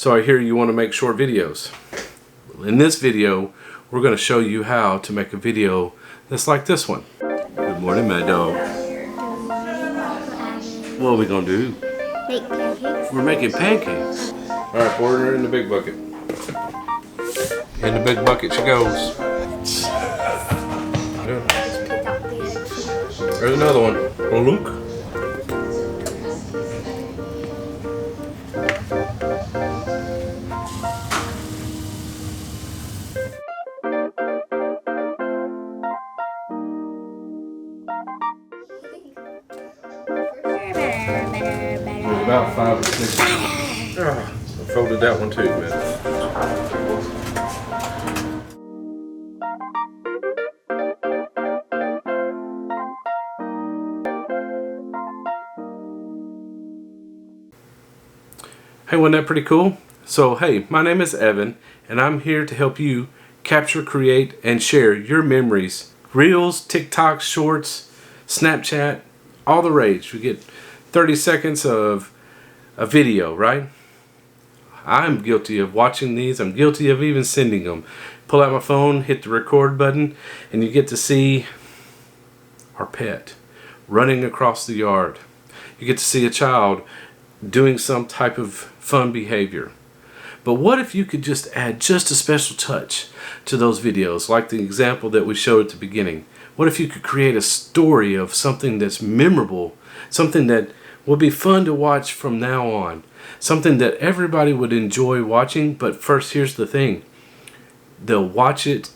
So I hear you want to make short videos. In this video, we're going to show you how to make a video that's like this one. Good morning, my dog. What are we going to do? Make pancakes. We're making pancakes. Alright, pour her in the big bucket. In the big bucket she goes. There's another one. Oh, look. There's about 5 or 6. I folded that one too, man. Hey, wasn't that pretty cool? So, hey, my name is Evan, and I'm here to help you capture, create, and share your memories. Reels, TikTok, Shorts, Snapchat, all the rage. We get 30 seconds of a video, right? I'm guilty of watching these. I'm guilty of even sending them. Pull out my phone, hit the record button, and you get to see our pet running across the yard. You get to see a child doing some type of fun behavior. But what if you could just add just a special touch to those videos, like the example that we showed at the beginning? What if you could create a story of something that's memorable, something that will be fun to watch from now on, something that everybody would enjoy watching? But first, here's the thing. They'll watch it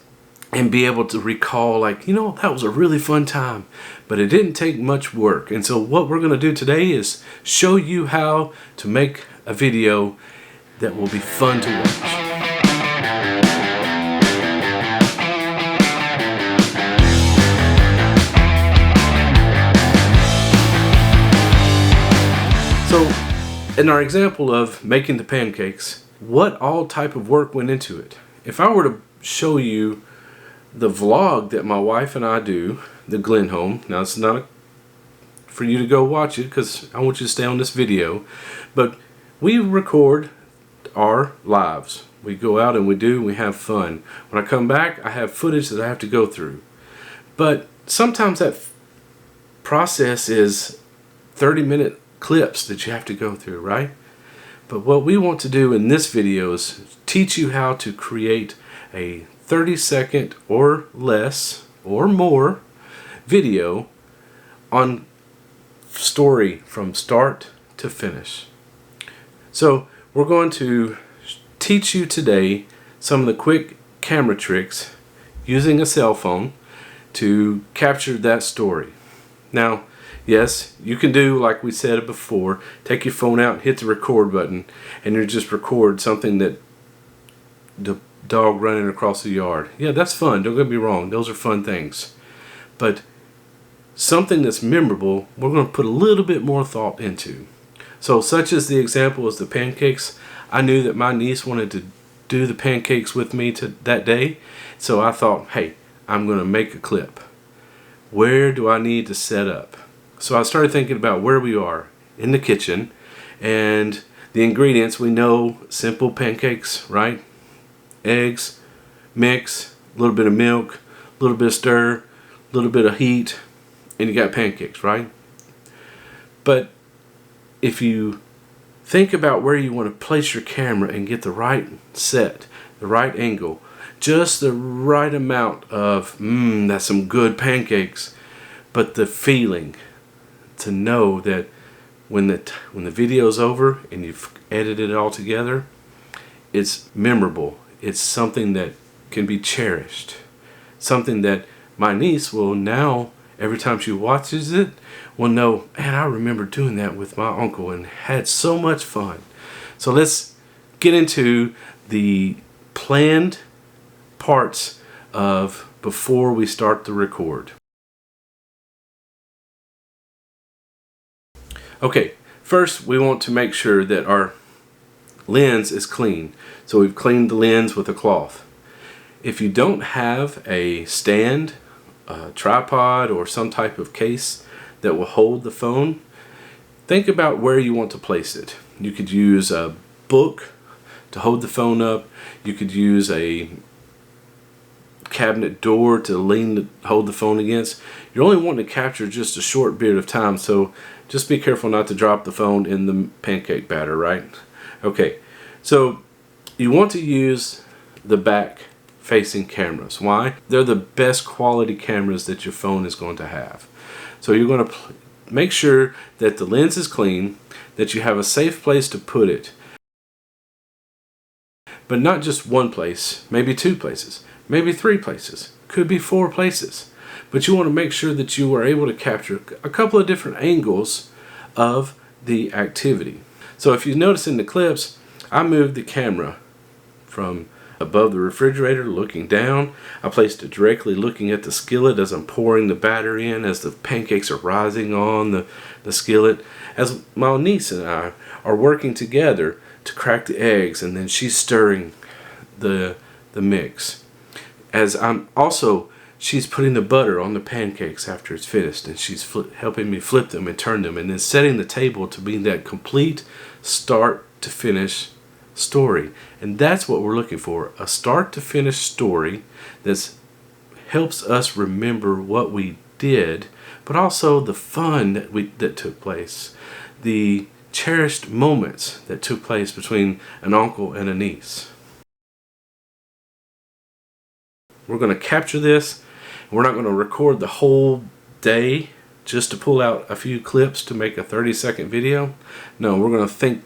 and be able to recall, like, you know, that was a really fun time, but it didn't take much work. And so what we're going to do today is show you how to make a video that will be fun to watch. So in our example of making the pancakes, what all type of work went into it? If I were to show you the vlog that my wife and I do, the Glen home. Now it's not for you to go watch it because I want you to stay on this video, but we record our lives. We go out and we have fun. When I come back, I have footage that I have to go through. But sometimes that process is 30-minute clips that you have to go through, right? But what we want to do in this video is teach you how to create a 30-second or less or more video on story from start to finish. So we're going to teach you today some of the quick camera tricks using a cell phone to capture that story. Now, yes, you can do like we said before, take your phone out, hit the record button, and you just record something that the dog running across the yard. Yeah, that's fun. Don't get me wrong. Those are fun things. But something that's memorable, we're going to put a little bit more thought into. So such as the example is the pancakes. I knew that my niece wanted to do the pancakes with me that day. So I thought, hey, I'm going to make a clip. Where do I need to set up? So I started thinking about where we are in the kitchen and the ingredients. We know simple pancakes, right? Eggs, mix, a little bit of milk, a little bit of stir, a little bit of heat, and you got pancakes, right? But if you think about where you want to place your camera and get the right set, the right angle, just the right amount of, that's some good pancakes, but the feeling to know that when the video's over and you've edited it all together, it's memorable. It's something that can be cherished. Something that my niece will now, every time she watches it, will know, man, I remember doing that with my uncle and had so much fun. So let's get into the planned parts of before we start the record. Okay, first we want to make sure that our lens is clean. So we've cleaned the lens with a cloth. If you don't have a stand, a tripod, or some type of case that will hold the phone, think about where you want to place it. You could use a book to hold the phone up. You could use a cabinet door to hold the phone against. You're only wanting to capture just a short period of time, so just be careful not to drop the phone in the pancake batter, right? Okay, so you want to use the back facing cameras. Why? They're the best quality cameras that your phone is going to have. So you're going to make sure that the lens is clean, that you have a safe place to put it, but not just one place, maybe 2 places, maybe 3 places, could be 4 places. But you want to make sure that you are able to capture a couple of different angles of the activity. So if you notice in the clips, I moved the camera from above the refrigerator looking down. I placed it directly looking at the skillet as I'm pouring the batter in, as the pancakes are rising on the skillet, as my niece and I are working together to crack the eggs, and then she's stirring the mix. As she's putting the butter on the pancakes after it's finished, and she's helping me flip them and turn them, and then setting the table to be that complete start to finish story. And that's what we're looking for, a start to finish story that helps us remember what we did, but also the fun that took place, the cherished moments that took place between an uncle and a niece. We're going to capture this. We're not going to record the whole day just to pull out a few clips to make a 30-second video. No, we're going to think,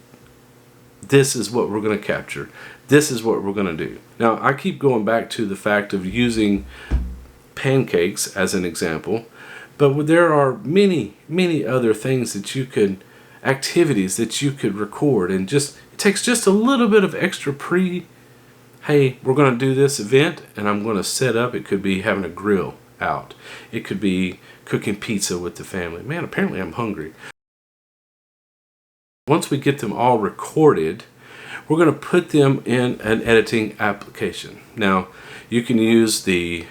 this is what we're going to capture. This is what we're going to do. Now, I keep going back to the fact of using pancakes as an example, but there are many, many other things that you could, activities that you could record, and it takes just a little bit of extra hey, we're going to do this event and I'm going to set up. It could be having a grill out. It could be cooking pizza with the family. Man, apparently I'm hungry. Once we get them all recorded, we're going to put them in an editing application. Now, you can use the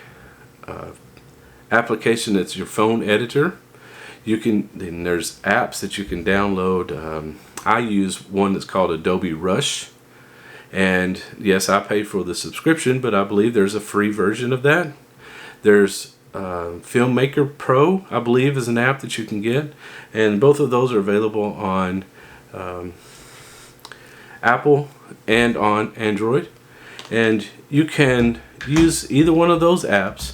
application that's your phone editor. Then there's apps that you can download. I use one that's called Adobe Rush. And yes, I pay for the subscription, but I believe there's a free version of that. There's Filmmaker Pro, I believe, is an app that you can get. And both of those are available on Apple and on Android. And you can use either one of those apps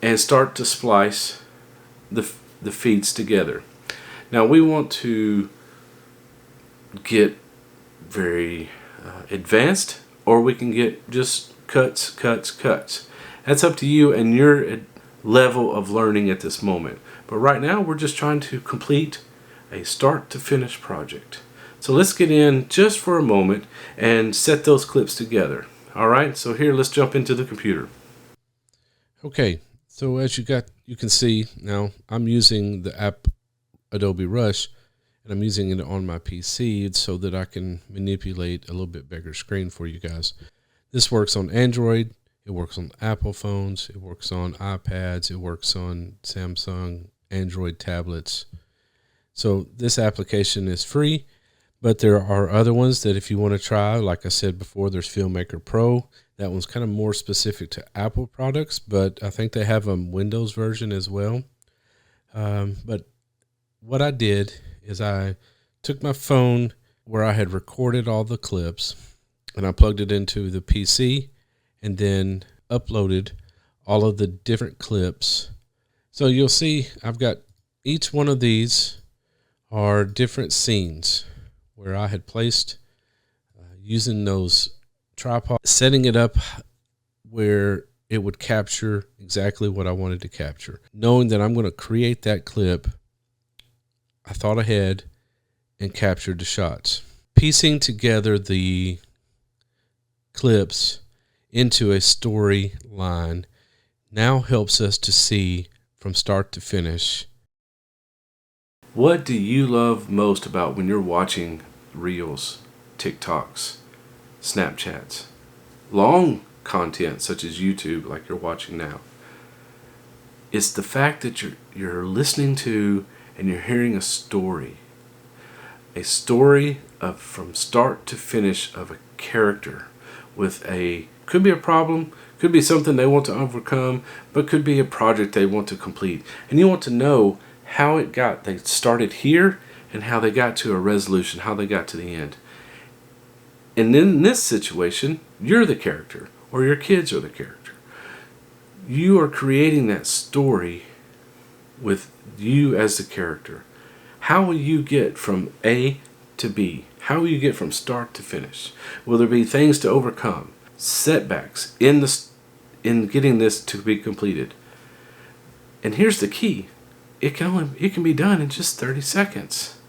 and start to splice the feeds together. Now, we want to get very advanced, or we can get just cuts. That's up to you and your level of learning at this moment. But right now, we're just trying to complete a start to finish project. So let's get in just for a moment and set those clips together. All right, so here, let's jump into the computer. Okay, so as you can see now, I'm using the app Adobe Rush, and I'm using it on my PC so that I can manipulate a little bit bigger screen for you guys. This works on Android, it works on Apple phones, it works on iPads, it works on Samsung Android tablets. So this application is free, but there are other ones that if you want to try, like I said before, there's Filmmaker Pro. That one's kind of more specific to Apple products, but I think they have a Windows version as well. But what I did is I took my phone where I had recorded all the clips, and I plugged it into the PC and then uploaded all of the different clips. So you'll see I've got each one of these are different scenes where I had placed using those tripods, setting it up where it would capture exactly what I wanted to capture. Knowing that I'm going to create that clip, I thought ahead and captured the shots. Piecing together the clips into a storyline now helps us to see from start to finish. What do you love most about when you're watching Reels, TikToks, Snapchats, long content such as YouTube like you're watching now? It's the fact that you're listening to and you're hearing a story of from start to finish of a character with could be a problem, could be something they want to overcome, but could be a project they want to complete. And you want to know how they started here and how they got to a resolution, how they got to the end. And in this situation, you're the character, or your kids are the character. You are creating that story with you as the character. How will you get from A to B? How will you get from start to finish? Will there be things to overcome? Setbacks in getting this to be completed? And here's the key. It can be done in just 30 seconds.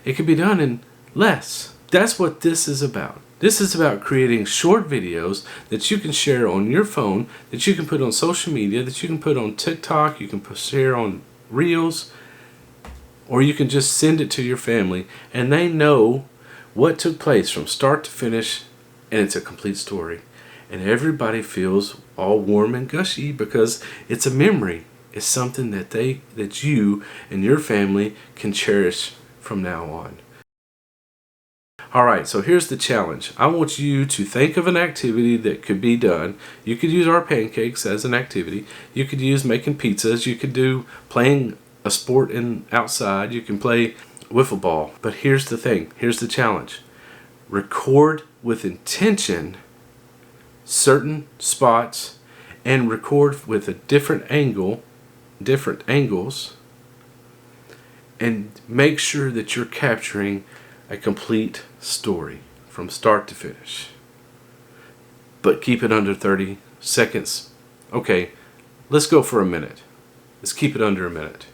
It can be done in less. That's what this is about. This is about creating short videos that you can share on your phone, that you can put on social media, that you can put on TikTok, you can share on Reels, or you can just send it to your family and they know what took place from start to finish, and it's a complete story. And everybody feels all warm and gushy because it's a memory. It's something that you and your family can cherish from now on. Alright, so here's the challenge. I want you to think of an activity that could be done. You could use our pancakes as an activity. You could use making pizzas. You could do playing a sport outside. You can play wiffle ball. But here's the thing. Here's the challenge. Record with intention certain spots and record with a different angles, and make sure that you're capturing a complete story from start to finish. But keep it under 30 seconds. Okay, let's go for a minute. Let's keep it under a minute.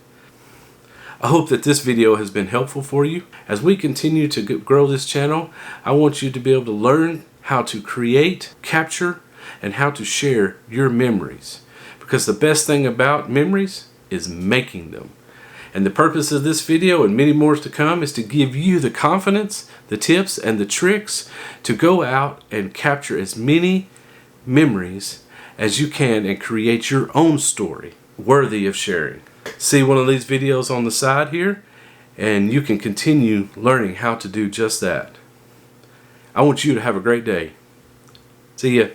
I hope that this video has been helpful for you. As we continue to grow this channel, I want you to be able to learn how to create, capture, and how to share your memories. Because the best thing about memories is making them. And the purpose of this video and many more to come is to give you the confidence, the tips, and the tricks to go out and capture as many memories as you can and create your own story worthy of sharing. See one of these videos on the side here, and you can continue learning how to do just that. I want you to have a great day. See ya.